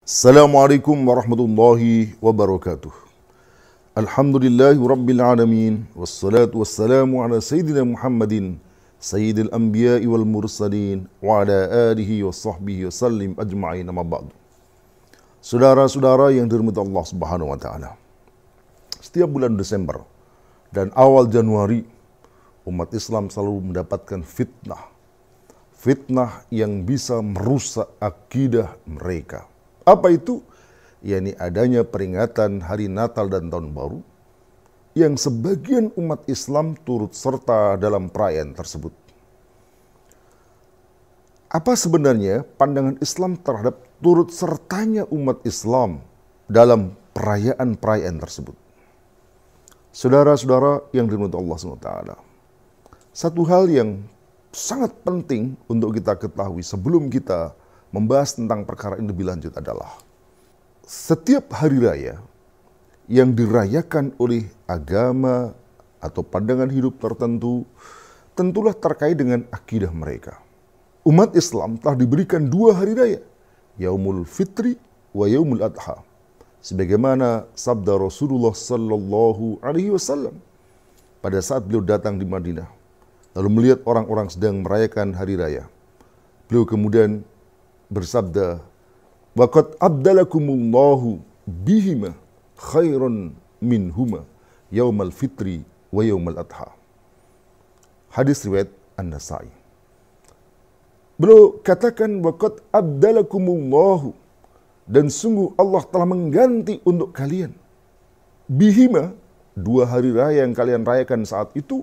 Assalamualaikum warahmatullahi wabarakatuh. Alhamdulillahi rabbil alamin. Wassalatu wassalamu ala sayyidina Muhammadin sayyidil anbiya'i wal mursalin wa ala alihi wa sahbihi wa sallim ajma'in, amma ba'du. Saudara-saudara yang dirahmati Allah Subhanahu wa taala. Setiap bulan Desember dan awal Januari, umat Islam selalu mendapatkan fitnah. Fitnah yang bisa merusak akidah mereka. Apa itu? Yakni adanya peringatan hari Natal dan Tahun Baru yang sebagian umat Islam turut serta dalam perayaan tersebut. Apa sebenarnya pandangan Islam terhadap turut sertanya umat Islam dalam perayaan-perayaan tersebut? Saudara-saudara yang dirahmati Allah SWT, satu hal yang sangat penting untuk kita ketahui sebelum kita membahas tentang perkara ini lebih lanjut adalah setiap hari raya yang dirayakan oleh agama atau pandangan hidup tertentu tentulah terkait dengan akidah mereka. Umat Islam telah diberikan dua hari raya, Yaumul Fitri wa Yaumul Adha. Sebagaimana sabda Rasulullah sallallahu alaihi wasallam pada saat beliau datang di Madinah, lalu melihat orang-orang sedang merayakan hari raya. Beliau kemudian bersabda, "Waqad abdalakumullahu bihima khairan minhuma yaumal fitri wa yaumal adha." Hadis riwayat An-Nasa'i. Beliau katakan, "Waqad abdalakumullahu," dan sungguh Allah telah mengganti untuk kalian bihima, dua hari raya yang kalian rayakan saat itu,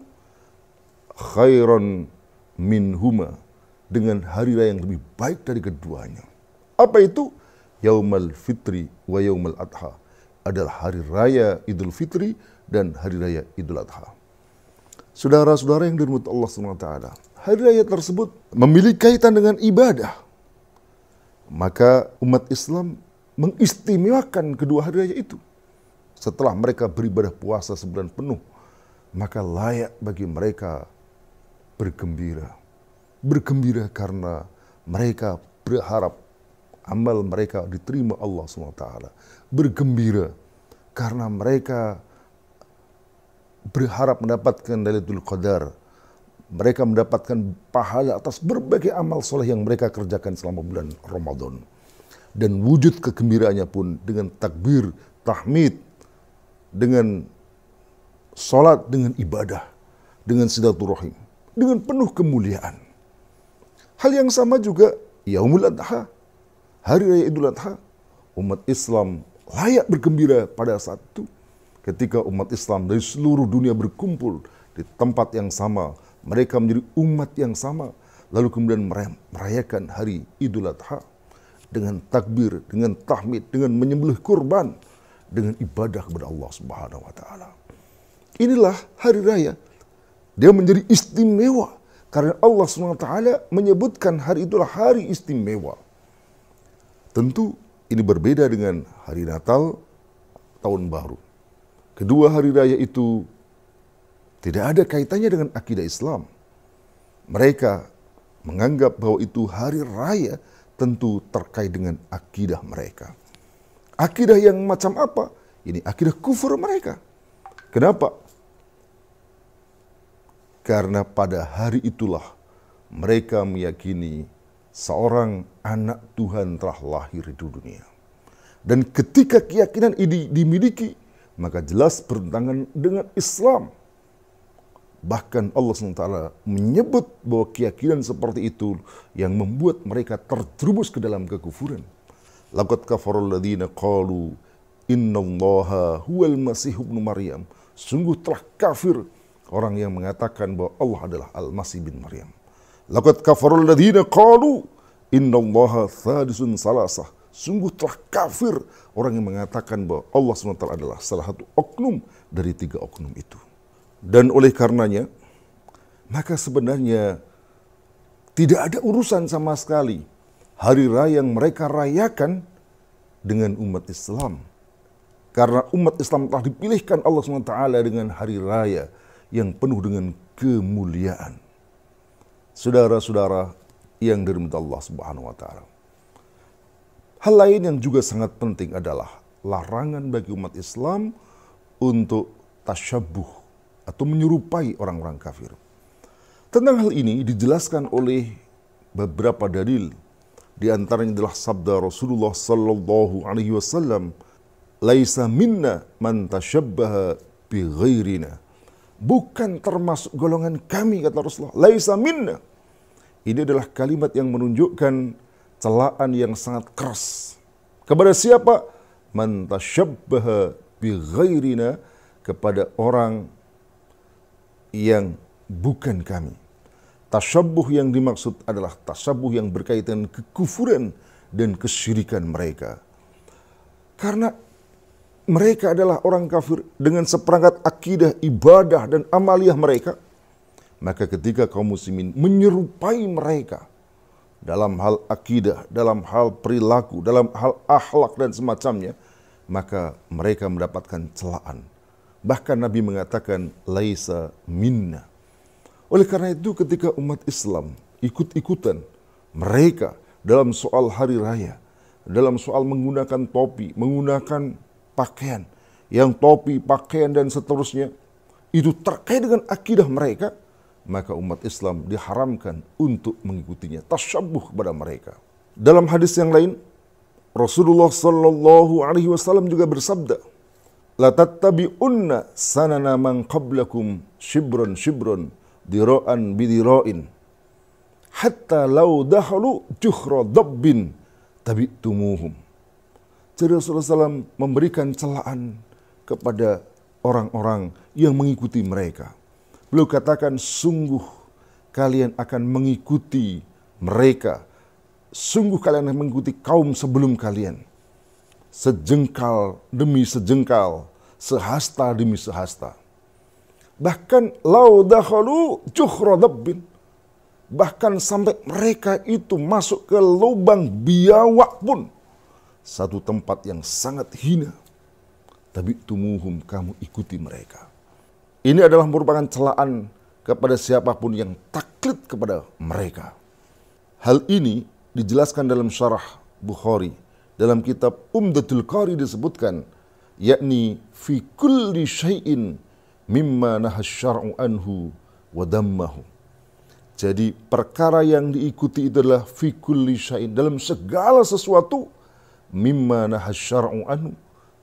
khairan minhuma, dengan hari raya yang lebih baik dari keduanya. Apa itu? Yaumal Fitri wa Yaumal Adha, adalah hari raya Idul Fitri dan hari raya Idul Adha. Saudara-saudara yang dirahmati Allah SWT, hari raya tersebut memiliki kaitan dengan ibadah. Maka umat Islam mengistimewakan kedua hari raya itu. Setelah mereka beribadah puasa sebulan penuh, maka layak bagi mereka bergembira. Bergembira karena mereka berharap amal mereka diterima Allah SWT. Bergembira karena mereka berharap mendapatkan Lailatul Qadar. Mereka mendapatkan pahala atas berbagai amal soleh yang mereka kerjakan selama bulan Ramadan. Dan wujud kegembiraannya pun dengan takbir, tahmid, dengan sholat, dengan ibadah, dengan silaturahim, dengan penuh kemuliaan. Hal yang sama juga Yaumul Adha, hari raya Idul Adha. Umat Islam layak bergembira pada saat itu ketika umat Islam dari seluruh dunia berkumpul di tempat yang sama. Mereka menjadi umat yang sama, lalu kemudian merayakan hari Idul Adha dengan takbir, dengan tahmid, dengan menyembelih kurban, dengan ibadah kepada Allah Subhanahu wa taala. Inilah hari raya. Dia menjadi istimewa karena Allah SWT menyebutkan hari itulah hari istimewa. Tentu ini berbeda dengan hari Natal, Tahun Baru. Kedua hari raya itu tidak ada kaitannya dengan akidah Islam. Mereka menganggap bahwa itu hari raya tentu terkait dengan akidah mereka. Akidah yang macam apa? Ini akidah kufur mereka. Kenapa? Karena pada hari itulah mereka meyakini seorang anak Tuhan telah lahir di dunia. Dan ketika keyakinan ini dimiliki, maka jelas bertentangan dengan Islam. Bahkan Allah SWT menyebut bahwa keyakinan seperti itu yang membuat mereka terjerumus ke dalam kekufuran. Laqad kafarul ladzina qalu innallaha huwal masih ibnu Maryam. Sungguh telah kafir orang yang mengatakan bahwa Allah adalah Al-Masih bin Maryam. Laqad kafarul ladzina qalu innallaha thalisun salasah. Sungguh telah kafir orang yang mengatakan bahwa Allah SWT adalah salah satu oknum dari tiga oknum itu. Dan oleh karenanya, maka sebenarnya tidak ada urusan sama sekali hari raya yang mereka rayakan dengan umat Islam. Karena umat Islam telah dipilihkan Allah SWT dengan hari raya yang penuh dengan kemuliaan. Saudara-saudara yang dirahmati Allah Subhanahu wa taala. Hal lain yang juga sangat penting adalah larangan bagi umat Islam untuk tasyabuh atau menyerupai orang-orang kafir. Tentang hal ini dijelaskan oleh beberapa dalil. Di antaranya adalah sabda Rasulullah sallallahu alaihi wasallam, "Laisa minna man tashabbaha bi ghairina." Bukan termasuk golongan kami, kata Rasulullah. Laisa minna. Ini adalah kalimat yang menunjukkan celaan yang sangat keras. Kepada siapa? Man tashabbaha bi ghairina, kepada orang yang bukan kami. Tasyabuh yang dimaksud adalah tasyabuh yang berkaitan kekufuran dan kesyirikan mereka. Karena mereka adalah orang kafir dengan seperangkat akidah, ibadah, dan amaliyah mereka. Maka ketika kaum muslimin menyerupai mereka dalam hal akidah, dalam hal perilaku, dalam hal akhlak dan semacamnya, maka mereka mendapatkan celaan. Bahkan Nabi mengatakan, laisa minna. Oleh karena itu ketika umat Islam ikut-ikutan mereka dalam soal hari raya, dalam soal menggunakan topi, menggunakan pakaian, yang topi, pakaian dan seterusnya, itu terkait dengan akidah mereka, maka umat Islam diharamkan untuk mengikutinya, tasyabuh kepada mereka. Dalam hadis yang lain, Rasulullah sallallahu alaihi wasallam juga bersabda, la tattabi'unna sanana man qablakum shibran shibran dira'an bidira'in hatta law dakhalu juhra dabbin tabi'tumuhum. Jadi Rasulullah SAW memberikan celaan kepada orang-orang yang mengikuti mereka. Beliau katakan, sungguh kalian akan mengikuti mereka, sungguh kalian akan mengikuti kaum sebelum kalian, sejengkal demi sejengkal, sehasta demi sehasta. Bahkan lau dakhalu juhra dabbin, bahkan sampai mereka itu masuk ke lubang biawak pun, satu tempat yang sangat hina, tabi'tumuhum, kamu ikuti mereka. Ini adalah merupakan celaan kepada siapapun yang taklid kepada mereka. Hal ini dijelaskan dalam syarah Bukhari. Dalam kitab Umdatul Qari disebutkan, yakni fi kulli syai'in mimma nahas syar'u anhu wa dammahu. Jadi perkara yang diikuti itu adalah fi kulli syai'in, dalam segala sesuatu, mimma nahas syar'u anhu,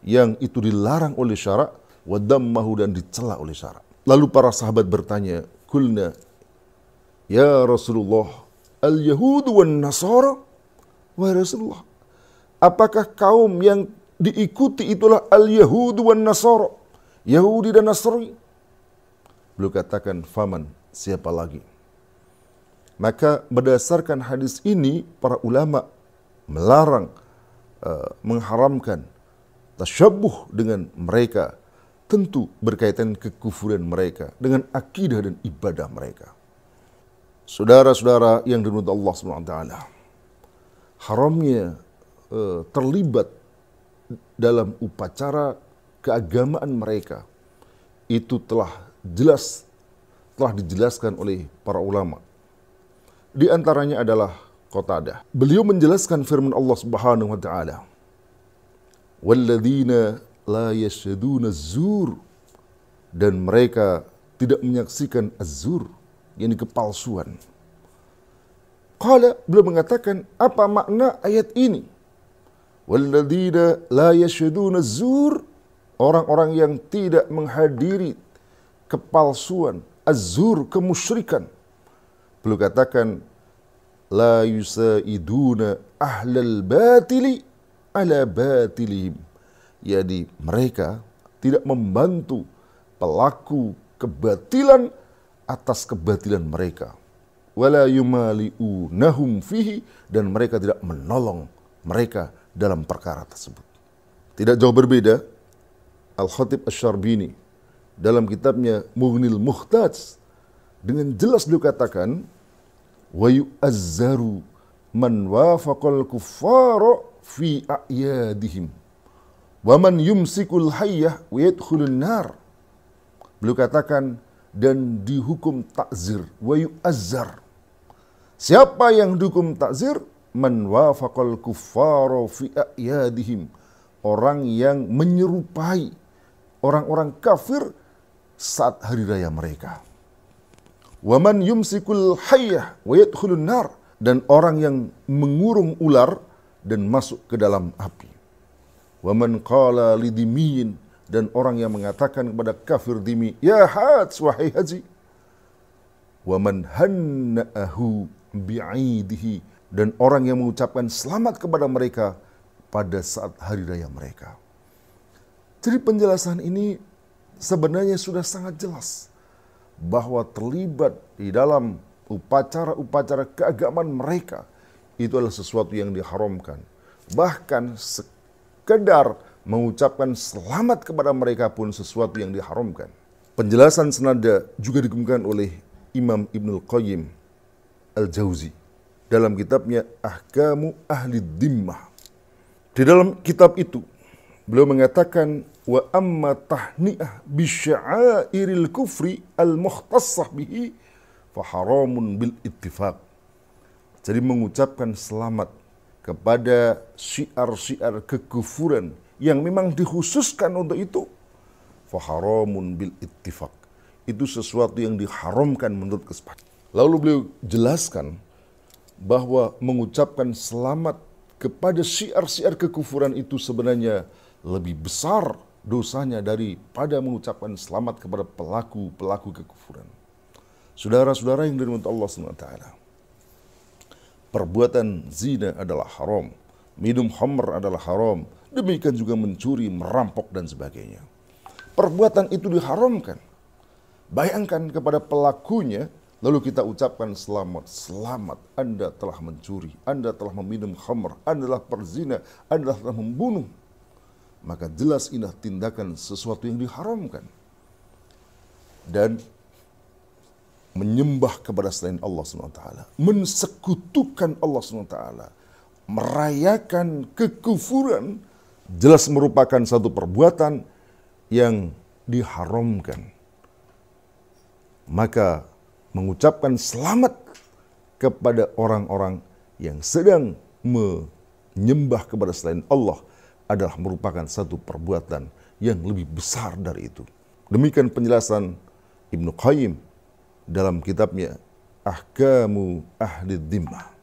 yang itu dilarang oleh syarak, wa dammahu, dan dicela oleh syarak. Lalu para sahabat bertanya, kulna ya Rasulullah, al-yahudu wan nasara? Wahai Rasulullah, apakah kaum yang diikuti itulah al-yahudu wan nasara, Yahudi dan Nasrani? Beliau katakan, faman, siapa lagi? Maka berdasarkan hadis ini, para ulama melarang, mengharamkan tasyabuh dengan mereka, tentu berkaitan kekufuran mereka dengan akidah dan ibadah mereka. Saudara-saudara yang dirahmati Allah SWT, haramnya terlibat dalam upacara keagamaan mereka itu telah dijelaskan oleh para ulama. Di antaranya adalah Qatadah. Beliau menjelaskan firman Allah Subhanahu wa taala, "Walladzina la yashhaduna az-zur", dan mereka tidak menyaksikan az-zur, yakni kepalsuan. Qala, beliau mengatakan, apa makna ayat ini? Walladzina la yashhaduna az-zur, orang-orang yang tidak menghadiri kepalsuan, az-zur, kemusyrikan. Beliau katakan, la yusaiduna ahlal batili ala batilihim. Jadi mereka tidak membantu pelaku kebatilan atas kebatilan mereka. Wala yumali'unahum fihi, dan mereka tidak menolong mereka dalam perkara tersebut. Tidak jauh berbeda, Al-Khatib Asy-Syarbini dalam kitabnya Mughnil Muhtaj dengan jelas beliau katakan, wa yu'azzaru man wafaqal kuffara fi a'yadihim wa man yumsikul hayyah wa yadkhulun nar. Beliau katakan, dan dihukum takzir, wa yu'azzar. Siapa yang dihukum takzir? man wafaqal kuffara fi a'yadihim, orang yang menyerupai orang-orang kafir saat hari raya mereka. Wa man yumsikul hayyah wa yadkhulun nar, dan orang yang mengurung ular dan masuk ke dalam api. Wa man qala lidimiyin, dan orang yang mengatakan kepada kafir dimi, ya Hats, wahai haji. Wa man hanna'ahu bi'idihi, dan orang yang mengucapkan selamat kepada mereka pada saat hari raya mereka. Jadi penjelasan ini sebenarnya sudah sangat jelas bahwa terlibat di dalam upacara-upacara keagamaan mereka itu adalah sesuatu yang diharamkan. Bahkan sekedar mengucapkan selamat kepada mereka pun sesuatu yang diharamkan. Penjelasan senada juga dikemukakan oleh Imam Ibnul Qayyim Al-Jauzi dalam kitabnya Ahkamu Ahli Dhimmah. Di dalam kitab itu beliau mengatakan, wa amma tahni'ah bisya'airil kufri al-mukhtassah bihi faharamun bil ittifaq. Jadi mengucapkan selamat kepada syiar-syiar kekufuran yang memang dikhususkan untuk itu, faharamun bil ittifaq, itu sesuatu yang diharamkan menurut kesepakatan. Lalu beliau jelaskan bahwa mengucapkan selamat kepada syiar-syiar kekufuran itu sebenarnya lebih besar dosanya daripada mengucapkan selamat kepada pelaku-pelaku kekufuran. Saudara-saudara yang dirahmati Allah SWT, perbuatan zina adalah haram, minum khamr adalah haram, demikian juga mencuri, merampok dan sebagainya. Perbuatan itu diharamkan. Bayangkan kepada pelakunya, lalu kita ucapkan selamat, selamat, Anda telah mencuri, Anda telah meminum khamr, Anda telah berzina, Anda telah membunuh. Maka jelas ini tindakan sesuatu yang diharamkan. Dan menyembah kepada selain Allah SWT, mensekutukan Allah SWT, merayakan kekufuran, jelas merupakan satu perbuatan yang diharamkan. Maka mengucapkan selamat kepada orang-orang yang sedang menyembah kepada selain Allah adalah merupakan satu perbuatan yang lebih besar dari itu. Demikian penjelasan Ibnu Qayyim dalam kitabnya Ahkamu Ahli Dhimmah.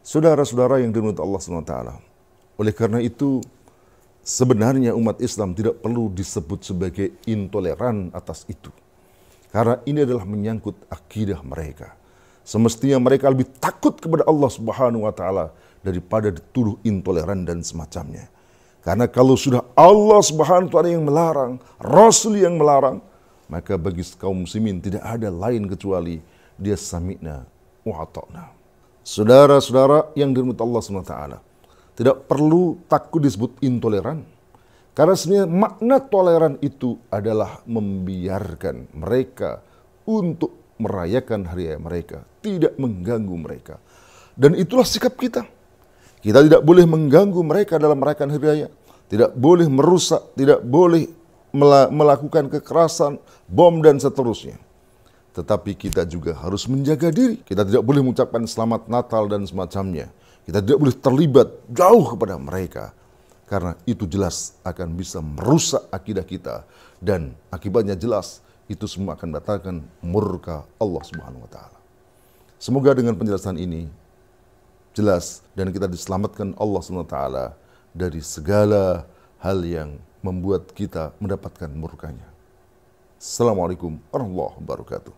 Saudara-saudara yang dirahmati Allah SWT, oleh karena itu sebenarnya umat Islam tidak perlu disebut sebagai intoleran atas itu. Karena ini adalah menyangkut akidah mereka. Semestinya mereka lebih takut kepada Allah Subhanahu wa Ta'ala daripada dituduh intoleran dan semacamnya. Karena kalau sudah Allah Subhanahu wa Ta'ala yang melarang, Rasul yang melarang, maka bagi kaum muslimin tidak ada lain kecuali dia sami'na wa ata'na. Saudara-saudara yang dirahmati Allah SWT, tidak perlu takut disebut intoleran. Karena sebenarnya makna toleran itu adalah membiarkan mereka untuk merayakan hari raya mereka, tidak mengganggu mereka. Dan itulah sikap kita. Kita tidak boleh mengganggu mereka dalam merayakan hari raya, tidak boleh merusak, tidak boleh melakukan kekerasan, bom dan seterusnya. Tetapi kita juga harus menjaga diri. Kita tidak boleh mengucapkan selamat Natal dan semacamnya. Kita tidak boleh terlibat jauh kepada mereka. Karena itu jelas akan bisa merusak akidah kita. Dan akibatnya jelas itu semua akan mendatangkan murka Allah Subhanahu wa Ta'ala. Semoga dengan penjelasan ini jelas dan kita diselamatkan Allah Subhanahu wa Ta'ala dari segala hal yang membuat kita mendapatkan murkanya. Assalamualaikum warahmatullahi wabarakatuh.